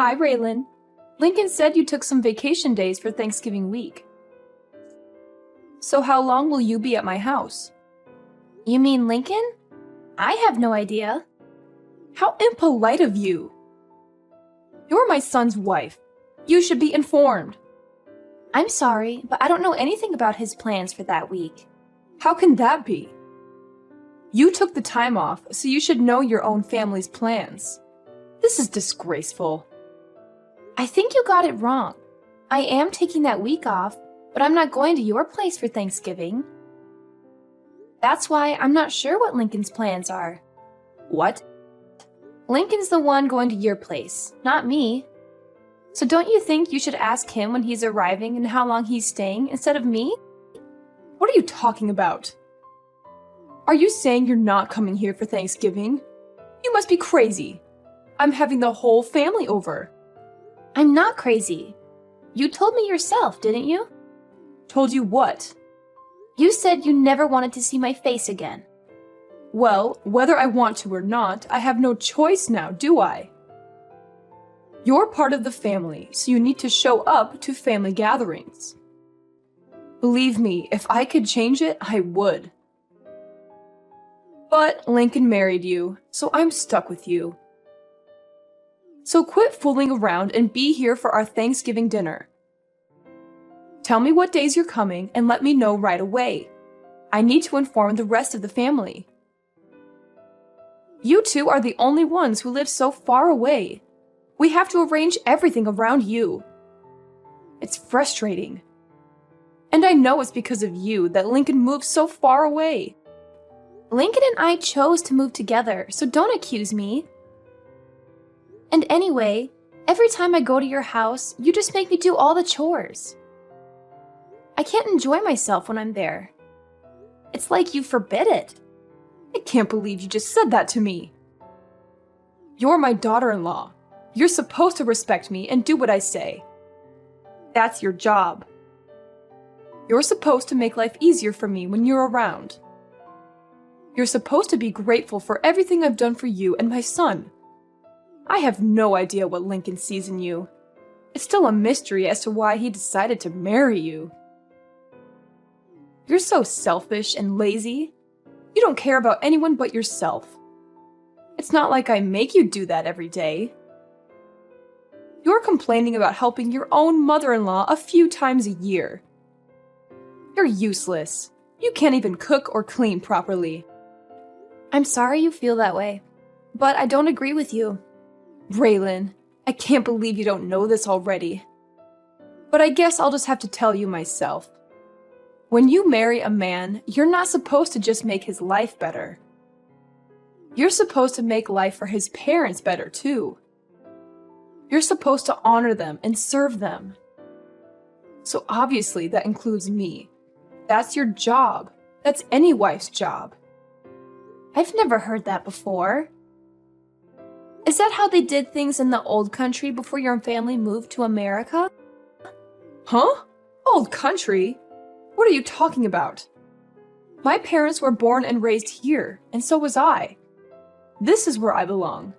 Hi, Raylan. Lincoln said you took some vacation days for Thanksgiving week. So how long will you be at my house? You mean Lincoln? I have no idea. How impolite of you! You're my son's wife. You should be informed. I'm sorry, but I don't know anything about his plans for that week. How can that be? You took the time off, so you should know your own family's plans. This is disgraceful. I think you got it wrong. I am taking that week off, but I'm not going to your place for Thanksgiving. That's why I'm not sure what Lincoln's plans are. What? Lincoln's the one going to your place, not me. So don't you think you should ask him when he's arriving and how long he's staying instead of me? What are you talking about? Are you saying you're not coming here for Thanksgiving? You must be crazy. I'm having the whole family over. I'm not crazy. You told me yourself, didn't you? Told you what? You said you never wanted to see my face again. Well, whether I want to or not, I have no choice now, do I? You're part of the family, so you need to show up to family gatherings. Believe me, if I could change it, I would. But Lincoln married you, so I'm stuck with you. So quit fooling around and be here for our Thanksgiving dinner. Tell me what days you're coming and let me know right away. I need to inform the rest of the family. You two are the only ones who live so far away. We have to arrange everything around you. It's frustrating. And I know it's because of you that Lincoln moved so far away. Lincoln and I chose to move together, so don't accuse me. And anyway, every time I go to your house, you just make me do all the chores. I can't enjoy myself when I'm there. It's like you forbid it. I can't believe you just said that to me. You're my daughter-in-law. You're supposed to respect me and do what I say. That's your job. You're supposed to make life easier for me when you're around. You're supposed to be grateful for everything I've done for you and my son. I have no idea what Lincoln sees in you. It's still a mystery as to why he decided to marry you. You're so selfish and lazy. You don't care about anyone but yourself. It's not like I make you do that every day. You're complaining about helping your own mother-in-law a few times a year. You're useless. You can't even cook or clean properly. I'm sorry you feel that way, but I don't agree with you. Raylan, I can't believe you don't know this already. But I guess I'll just have to tell you myself. When you marry a man, you're not supposed to just make his life better. You're supposed to make life for his parents better too. You're supposed to honor them and serve them. So obviously that includes me. That's your job. That's any wife's job. I've never heard that before. Is that how they did things in the old country before your family moved to America? Huh? Old country? What are you talking about? My parents were born and raised here, and so was I. This is where I belong.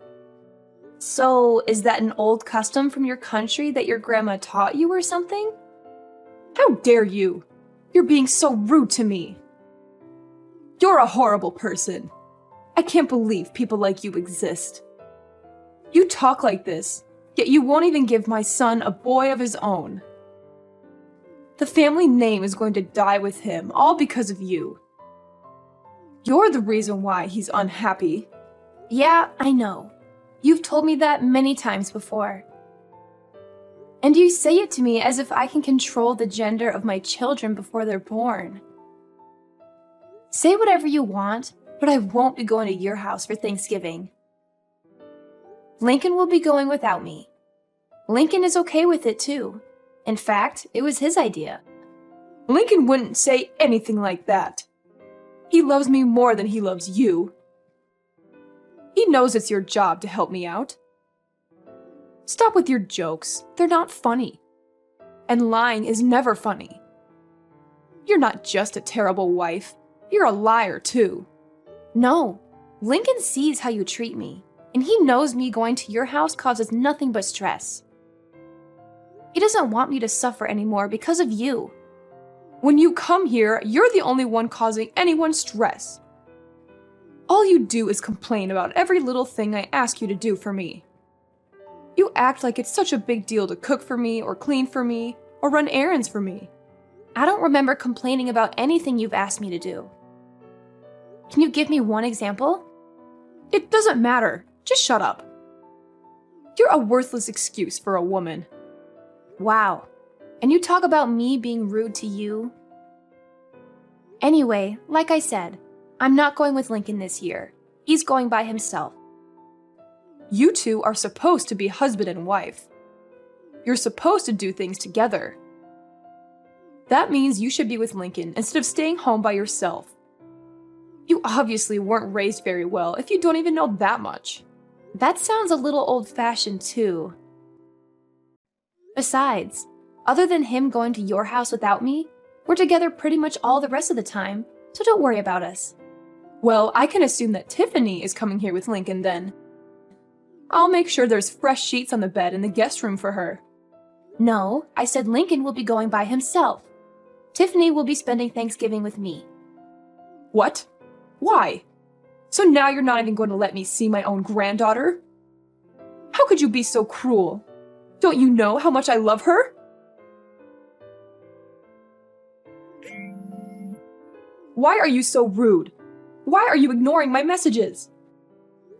So, is that an old custom from your country that your grandma taught you or something? How dare you? You're being so rude to me. You're a horrible person. I can't believe people like you exist. You talk like this, yet you won't even give my son a boy of his own. The family name is going to die with him, all because of you. You're the reason why he's unhappy. Yeah, I know. You've told me that many times before. And you say it to me as if I can control the gender of my children before they're born. Say whatever you want, but I won't be going to your house for Thanksgiving. Lincoln will be going without me. Lincoln is okay with it too. In fact, it was his idea. Lincoln wouldn't say anything like that. He loves me more than he loves you. He knows it's your job to help me out. Stop with your jokes. They're not funny. And lying is never funny. You're not just a terrible wife. You're a liar, too. No, Lincoln sees how you treat me. And he knows me going to your house causes nothing but stress. He doesn't want me to suffer anymore because of you. When you come here, you're the only one causing anyone stress. All you do is complain about every little thing I ask you to do for me. You act like it's such a big deal to cook for me, or clean for me, or run errands for me. I don't remember complaining about anything you've asked me to do. Can you give me one example? It doesn't matter. Just shut up. You're a worthless excuse for a woman. Wow. And you talk about me being rude to you? Anyway, like I said, I'm not going with Lincoln this year. He's going by himself. You two are supposed to be husband and wife. You're supposed to do things together. That means you should be with Lincoln instead of staying home by yourself. You obviously weren't raised very well if you don't even know that much. That sounds a little old-fashioned too. Besides, other than him going to your house without me, we're together pretty much all the rest of the time, so don't worry about us. Well, I can assume that Tiffany is coming here with Lincoln then. I'll make sure there's fresh sheets on the bed in the guest room for her. No, I said Lincoln will be going by himself. Tiffany will be spending Thanksgiving with me. What? Why? So now you're not even going to let me see my own granddaughter? How could you be so cruel? Don't you know how much I love her? Why are you so rude? Why are you ignoring my messages?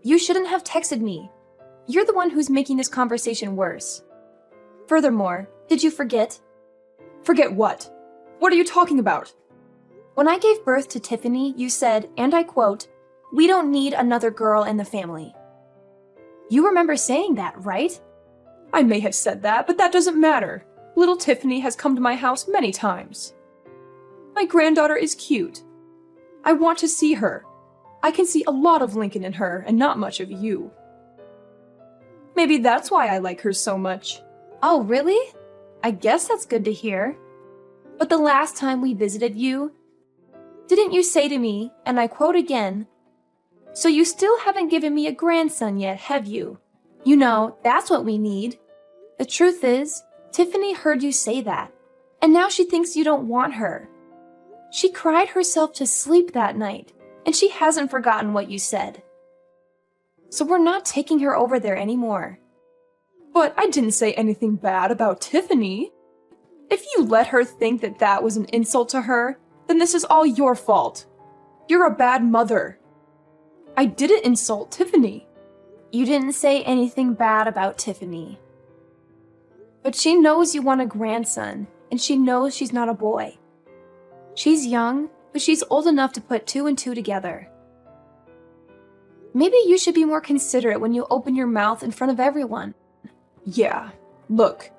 You shouldn't have texted me. You're the one who's making this conversation worse. Furthermore, did you forget? Forget what? What are you talking about? When I gave birth to Tiffany, you said, and I quote, "We don't need another girl in the family." You remember saying that, right? I may have said that, but that doesn't matter. Little Tiffany has come to my house many times. My granddaughter is cute. I want to see her. I can see a lot of Lincoln in her and not much of you. Maybe that's why I like her so much. Oh, really? I guess that's good to hear. But the last time we visited you, didn't you say to me, and I quote again, "So you still haven't given me a grandson yet, have you? You know, that's what we need." The truth is, Tiffany heard you say that, and now she thinks you don't want her. She cried herself to sleep that night, and she hasn't forgotten what you said. So we're not taking her over there anymore. But I didn't say anything bad about Tiffany. If you let her think that that was an insult to her, then this is all your fault. You're a bad mother. I didn't insult Tiffany. You didn't say anything bad about Tiffany. But she knows you want a grandson, and she knows she's not a boy. She's young, but she's old enough to put two and two together. Maybe you should be more considerate when you open your mouth in front of everyone. Yeah, look,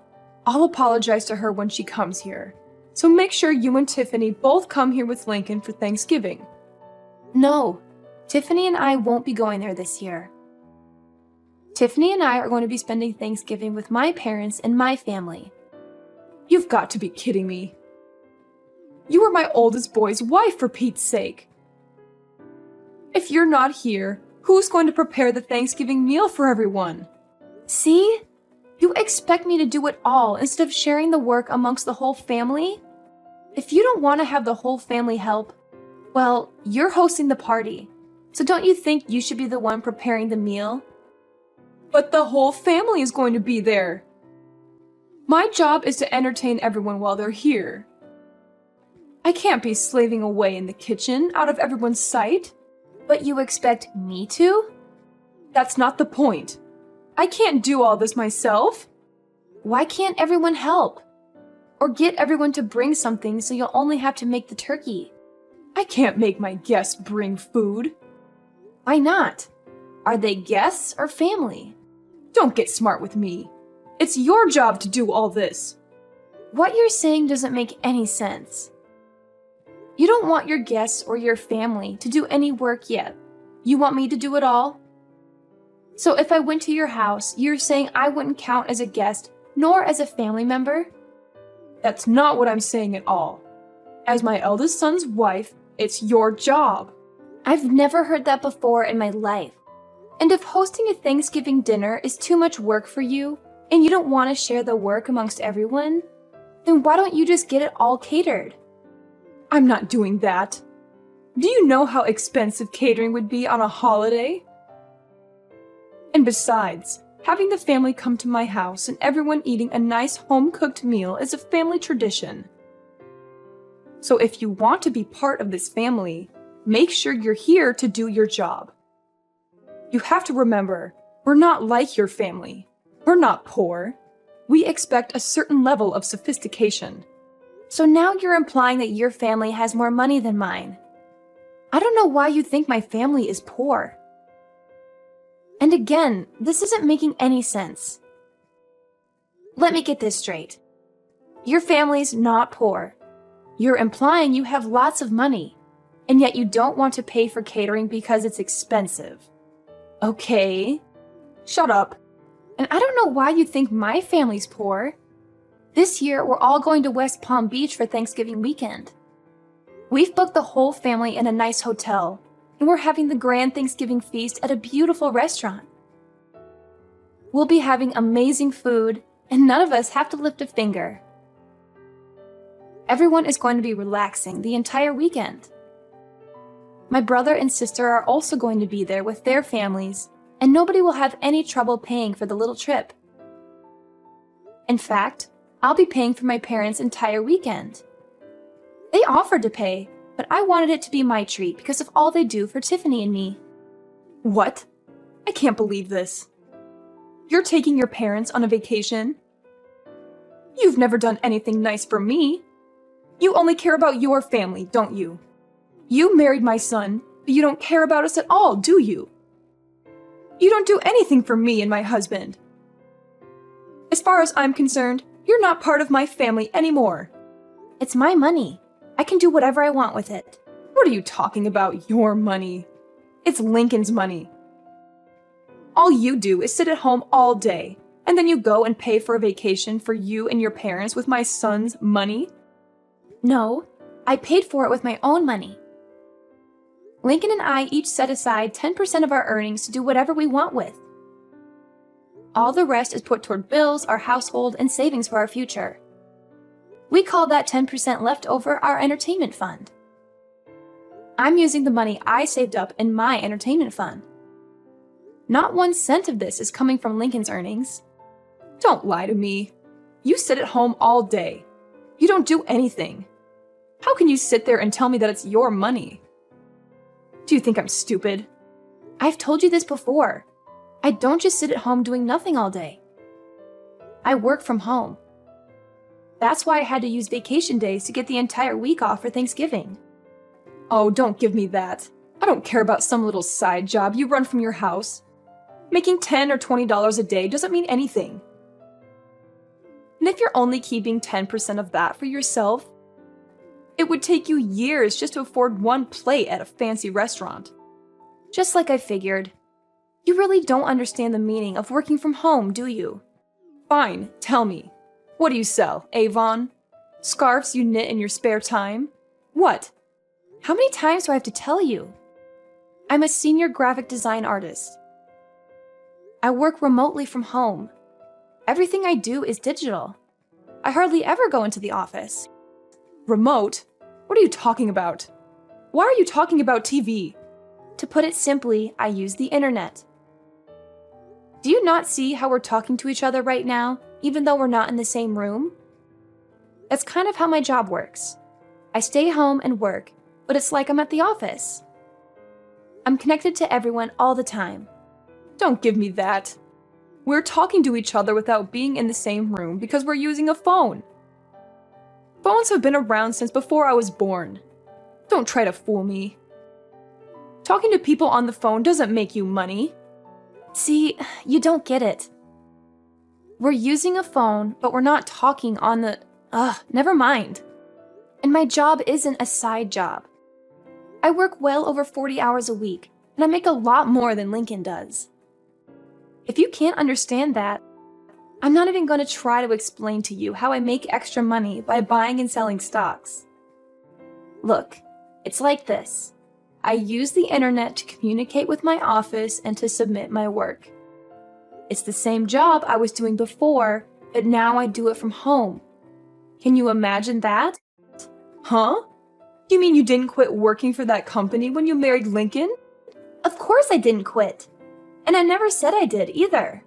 I'll apologize to her when she comes here. So make sure you and Tiffany both come here with Lincoln for Thanksgiving. No, Tiffany and I won't be going there this year. Tiffany and I are going to be spending Thanksgiving with my parents and my family. You've got to be kidding me. You were my oldest boy's wife, for Pete's sake. If you're not here, who's going to prepare the Thanksgiving meal for everyone? See? You expect me to do it all instead of sharing the work amongst the whole family? If you don't want to have the whole family help, well, you're hosting the party. So don't you think you should be the one preparing the meal? But the whole family is going to be there. My job is to entertain everyone while they're here. I can't be slaving away in the kitchen out of everyone's sight. But you expect me to? That's not the point. I can't do all this myself. Why can't everyone help? Or get everyone to bring something so you'll only have to make the turkey? I can't make my guests bring food. Why not? Are they guests or family? Don't get smart with me. It's your job to do all this. What you're saying doesn't make any sense. You don't want your guests or your family to do any work yet. You want me to do it all? So if I went to your house, you're saying I wouldn't count as a guest nor as a family member? That's not what I'm saying at all. As my eldest son's wife, it's your job. I've never heard that before in my life. And if hosting a Thanksgiving dinner is too much work for you, and you don't want to share the work amongst everyone, then why don't you just get it all catered? I'm not doing that. Do you know how expensive catering would be on a holiday? And besides, having the family come to my house and everyone eating a nice home-cooked meal is a family tradition. So if you want to be part of this family, make sure you're here to do your job. You have to remember, we're not like your family. We're not poor. We expect a certain level of sophistication. So now you're implying that your family has more money than mine. I don't know why you think my family is poor. And again, this isn't making any sense. Let me get this straight. Your family's not poor. You're implying you have lots of money, and yet you don't want to pay for catering because it's expensive. Okay. Shut up. And I don't know why you think my family's poor. This year, we're all going to West Palm Beach for Thanksgiving weekend. We've booked the whole family in a nice hotel, and we're having the grand Thanksgiving feast at a beautiful restaurant. We'll be having amazing food, and none of us have to lift a finger. Everyone is going to be relaxing the entire weekend. My brother and sister are also going to be there with their families, and nobody will have any trouble paying for the little trip. In fact, I'll be paying for my parents' entire weekend. They offered to pay, but I wanted it to be my treat because of all they do for Tiffany and me. What? I can't believe this. You're taking your parents on a vacation? You've never done anything nice for me. You only care about your family, don't you? You married my son, but you don't care about us at all, do you? You don't do anything for me and my husband. As far as I'm concerned, you're not part of my family anymore. It's my money. I can do whatever I want with it. What are you talking about, your money? It's Lincoln's money. All you do is sit at home all day, and then you go and pay for a vacation for you and your parents with my son's money? No, I paid for it with my own money. Lincoln and I each set aside 10% of our earnings to do whatever we want with. All the rest is put toward bills, our household, and savings for our future. We call that 10% left over our entertainment fund. I'm using the money I saved up in my entertainment fund. Not 1 cent of this is coming from Lincoln's earnings. Don't lie to me. You sit at home all day. You don't do anything. How can you sit there and tell me that it's your money? Do you think I'm stupid? I've told you this before. I don't just sit at home doing nothing all day. I work from home. That's why I had to use vacation days to get the entire week off for Thanksgiving. Oh, don't give me that. I don't care about some little side job you run from your house. Making $10 or $20 a day doesn't mean anything. And if you're only keeping 10% of that for yourself, it would take you years just to afford one plate at a fancy restaurant. Just like I figured. You really don't understand the meaning of working from home, do you? Fine, tell me. What do you sell, Avon? Scarves you knit in your spare time? What? How many times do I have to tell you? I'm a senior graphic design artist. I work remotely from home. Everything I do is digital. I hardly ever go into the office. Remote? What are you talking about? Why are you talking about TV? To put it simply, I use the internet. Do you not see how we're talking to each other right now, even though we're not in the same room? That's kind of how my job works. I stay home and work, but it's like I'm at the office. I'm connected to everyone all the time. Don't give me that. We're talking to each other without being in the same room because we're using a phone. Phones have been around since before I was born. Don't try to fool me. Talking to people on the phone doesn't make you money. See, you don't get it. We're using a phone, but we're not talking on the... never mind. And my job isn't a side job. I work well over 40 hours a week, and I make a lot more than Lincoln does. If you can't understand that, I'm not even going to try to explain to you how I make extra money by buying and selling stocks. Look, it's like this. I use the internet to communicate with my office and to submit my work. It's the same job I was doing before, but now I do it from home. Can you imagine that? Huh? You mean you didn't quit working for that company when you married Lincoln? Of course I didn't quit. And I never said I did either.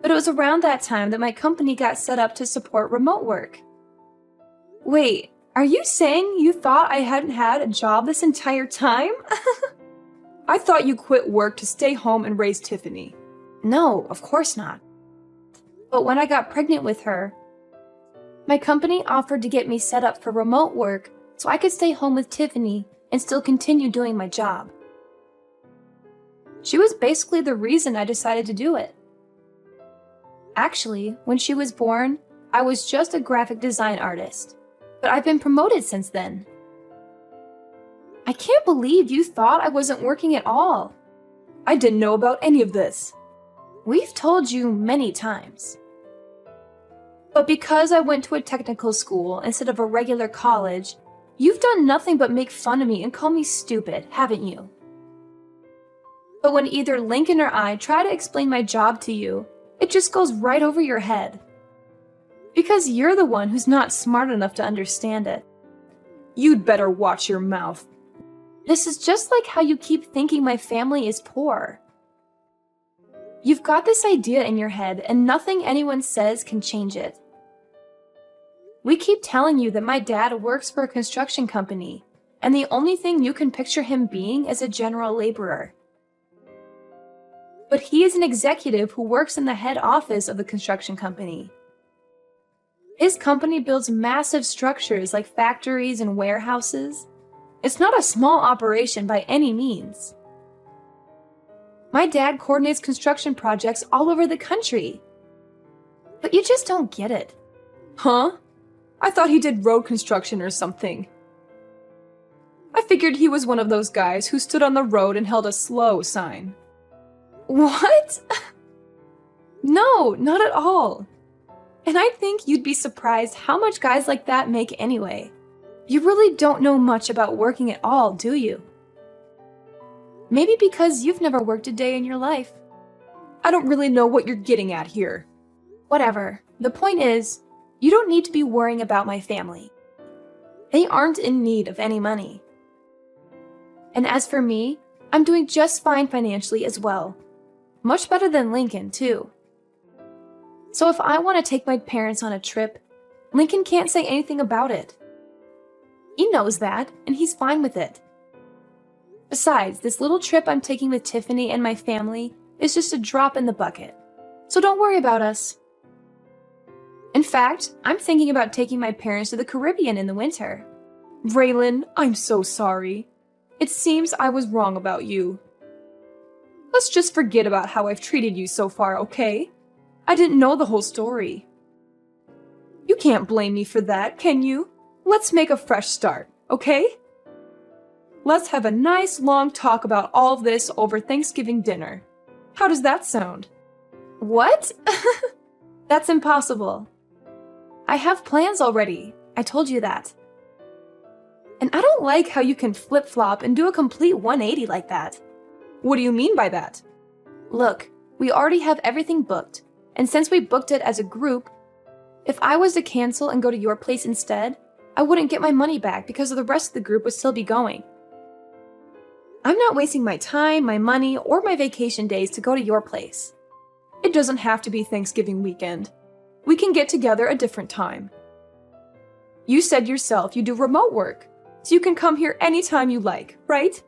But it was around that time that my company got set up to support remote work. Wait, are you saying you thought I hadn't had a job this entire time? I thought you quit work to stay home and raise Tiffany. No, of course not. But when I got pregnant with her, my company offered to get me set up for remote work so I could stay home with Tiffany and still continue doing my job. She was basically the reason I decided to do it. Actually, when she was born, I was just a graphic design artist, but I've been promoted since then. I can't believe you thought I wasn't working at all. I didn't know about any of this. We've told you many times. But because I went to a technical school instead of a regular college, you've done nothing but make fun of me and call me stupid, haven't you? But when either Lincoln or I try to explain my job to you, it just goes right over your head. Because you're the one who's not smart enough to understand it. You'd better watch your mouth. This is just like how you keep thinking my family is poor. You've got this idea in your head, and nothing anyone says can change it. We keep telling you that my dad works for a construction company, and the only thing you can picture him being is a general laborer. But he is an executive who works in the head office of the construction company. His company builds massive structures like factories and warehouses. It's not a small operation by any means. My dad coordinates construction projects all over the country. But you just don't get it. Huh? I thought he did road construction or something. I figured he was one of those guys who stood on the road and held a slow sign. What? No, not at all. And I think you'd be surprised how much guys like that make anyway. You really don't know much about working at all, do you? Maybe because you've never worked a day in your life. I don't really know what you're getting at here. Whatever. The point is, you don't need to be worrying about my family. They aren't in need of any money. And as for me, I'm doing just fine financially as well. Much better than Lincoln, too. So if I want to take my parents on a trip, Lincoln can't say anything about it. He knows that, and he's fine with it. Besides, this little trip I'm taking with Tiffany and my family is just a drop in the bucket. So don't worry about us. In fact, I'm thinking about taking my parents to the Caribbean in the winter. Raylan, I'm so sorry. It seems I was wrong about you. Let's just forget about how I've treated you so far, okay? I didn't know the whole story. You can't blame me for that, can you? Let's make a fresh start, okay? Let's have a nice long talk about all of this over Thanksgiving dinner. How does that sound? What? That's impossible. I have plans already. I told you that. And I don't like how you can flip-flop and do a complete 180 like that. What do you mean by that? Look, we already have everything booked, and since we booked it as a group, if I was to cancel and go to your place instead, I wouldn't get my money back because the rest of the group would still be going. I'm not wasting my time, my money, or my vacation days to go to your place. It doesn't have to be Thanksgiving weekend. We can get together a different time. You said yourself you do remote work, so you can come here anytime you like, right?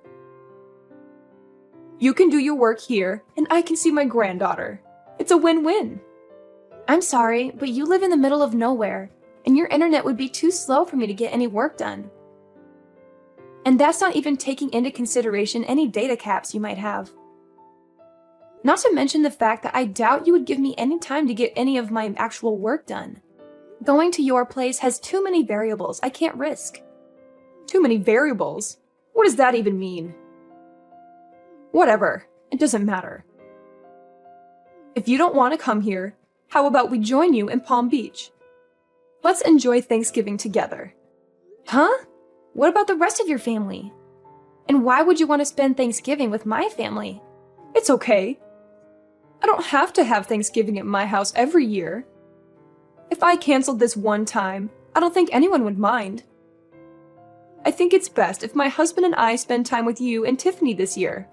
You can do your work here, and I can see my granddaughter. It's a win-win. I'm sorry, but you live in the middle of nowhere, and your internet would be too slow for me to get any work done. And that's not even taking into consideration any data caps you might have. Not to mention the fact that I doubt you would give me any time to get any of my actual work done. Going to your place has too many variables I can't risk. Too many variables? What does that even mean? Whatever, it doesn't matter. If you don't want to come here, how about we join you in Palm Beach? Let's enjoy Thanksgiving together. Huh? What about the rest of your family? And why would you want to spend Thanksgiving with my family? It's okay. I don't have to have Thanksgiving at my house every year. If I canceled this one time, I don't think anyone would mind. I think it's best if my husband and I spend time with you and Tiffany this year.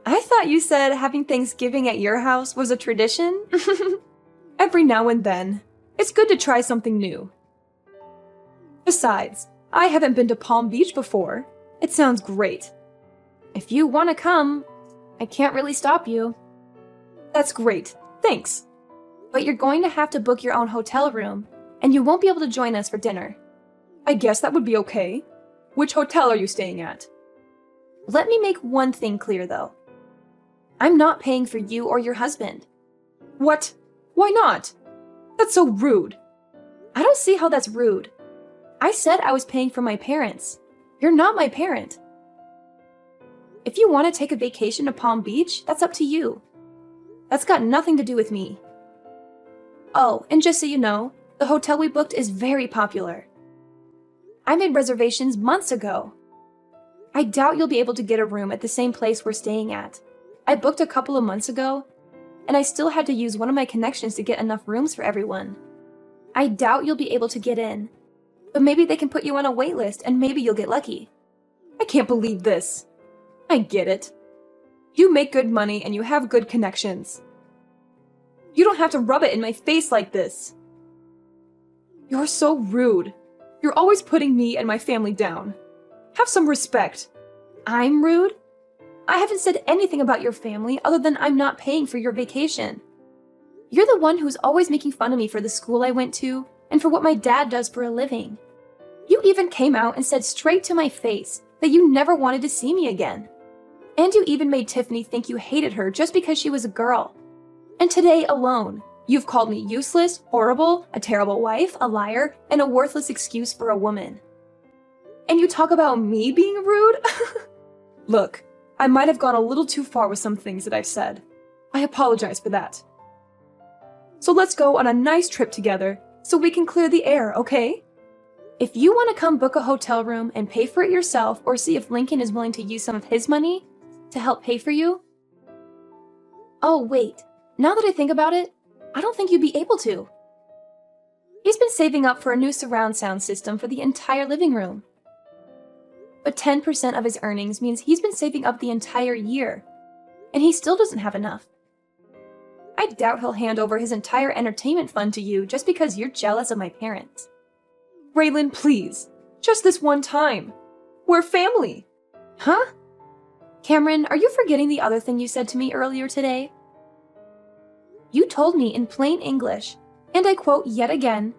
I thought you said having Thanksgiving at your house was a tradition? Every now and then. It's good to try something new. Besides, I haven't been to Palm Beach before. It sounds great. If you want to come, I can't really stop you. That's great. Thanks. But you're going to have to book your own hotel room, and you won't be able to join us for dinner. I guess that would be okay. Which hotel are you staying at? Let me make one thing clear, though. I'm not paying for you or your husband. What? Why not? That's so rude. I don't see how that's rude. I said I was paying for my parents. You're not my parent. If you want to take a vacation to Palm Beach, that's up to you. That's got nothing to do with me. Oh, and just so you know, the hotel we booked is very popular. I made reservations months ago. I doubt you'll be able to get a room at the same place we're staying at. I booked a couple of months ago, and I still had to use one of my connections to get enough rooms for everyone. I doubt you'll be able to get in, but maybe they can put you on a wait list and maybe you'll get lucky. I can't believe this. I get it. You make good money and you have good connections. You don't have to rub it in my face like this. You're so rude. You're always putting me and my family down. Have some respect. I'm rude? I haven't said anything about your family other than I'm not paying for your vacation. You're the one who's always making fun of me for the school I went to and for what my dad does for a living. You even came out and said straight to my face that you never wanted to see me again. And you even made Tiffany think you hated her just because she was a girl. And today alone, you've called me useless, horrible, a terrible wife, a liar, and a worthless excuse for a woman. And you talk about me being rude? Look, I might have gone a little too far with some things that I've said. I apologize for that. So let's go on a nice trip together so we can clear the air, okay? If you want to come book a hotel room and pay for it yourself or see if Lincoln is willing to use some of his money to help pay for you. Oh, wait. Now that I think about it, I don't think you'd be able to. He's been saving up for a new surround sound system for the entire living room. But 10% of his earnings means he's been saving up the entire year, and he still doesn't have enough. I doubt he'll hand over his entire entertainment fund to you just because you're jealous of my parents. Raylan, please. Just this one time. We're family. Huh? Cameron, are you forgetting the other thing you said to me earlier today? You told me in plain English, and I quote yet again,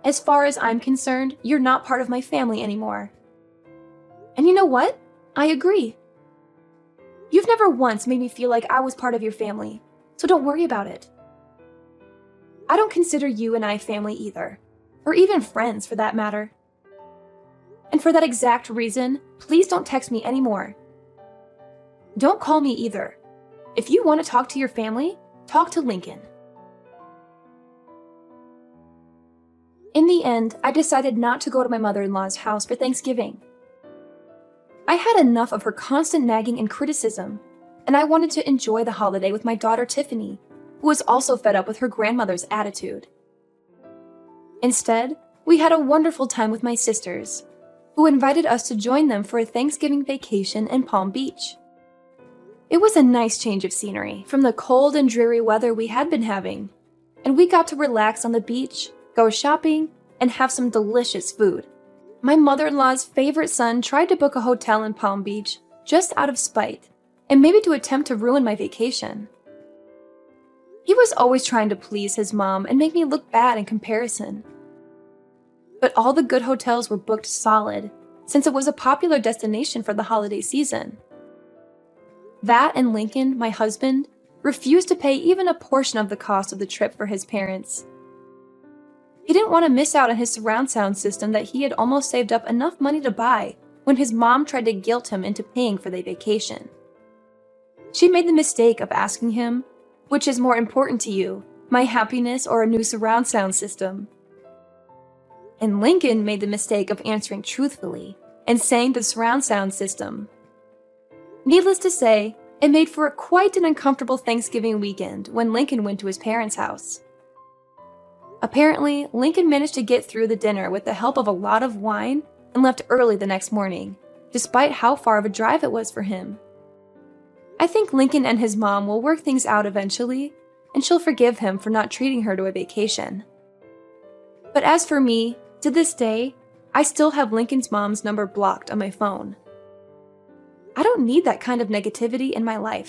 "As far as I'm concerned, you're not part of my family anymore." And you know what? I agree. You've never once made me feel like I was part of your family, so don't worry about it. I don't consider you and I family either, or even friends for that matter. And for that exact reason, please don't text me anymore. Don't call me either. If you want to talk to your family, talk to Lincoln. In the end, I decided not to go to my mother-in-law's house for Thanksgiving. I had enough of her constant nagging and criticism, and I wanted to enjoy the holiday with my daughter Tiffany, who was also fed up with her grandmother's attitude. Instead, we had a wonderful time with my sisters, who invited us to join them for a Thanksgiving vacation in Palm Beach. It was a nice change of scenery from the cold and dreary weather we had been having, and we got to relax on the beach, go shopping, and have some delicious food. My mother-in-law's favorite son tried to book a hotel in Palm Beach just out of spite, and maybe to attempt to ruin my vacation. He was always trying to please his mom and make me look bad in comparison. But all the good hotels were booked solid, since it was a popular destination for the holiday season. That and Lincoln, my husband, refused to pay even a portion of the cost of the trip for his parents. He didn't want to miss out on his surround sound system that he had almost saved up enough money to buy when his mom tried to guilt him into paying for their vacation. She made the mistake of asking him, "Which is more important to you, my happiness or a new surround sound system?" And Lincoln made the mistake of answering truthfully and saying the surround sound system. Needless to say, it made for quite an uncomfortable Thanksgiving weekend when Lincoln went to his parents' house. Apparently, Lincoln managed to get through the dinner with the help of a lot of wine and left early the next morning, despite how far of a drive it was for him. I think Lincoln and his mom will work things out eventually, and she'll forgive him for not treating her to a vacation. But as for me, to this day, I still have Lincoln's mom's number blocked on my phone. I don't need that kind of negativity in my life.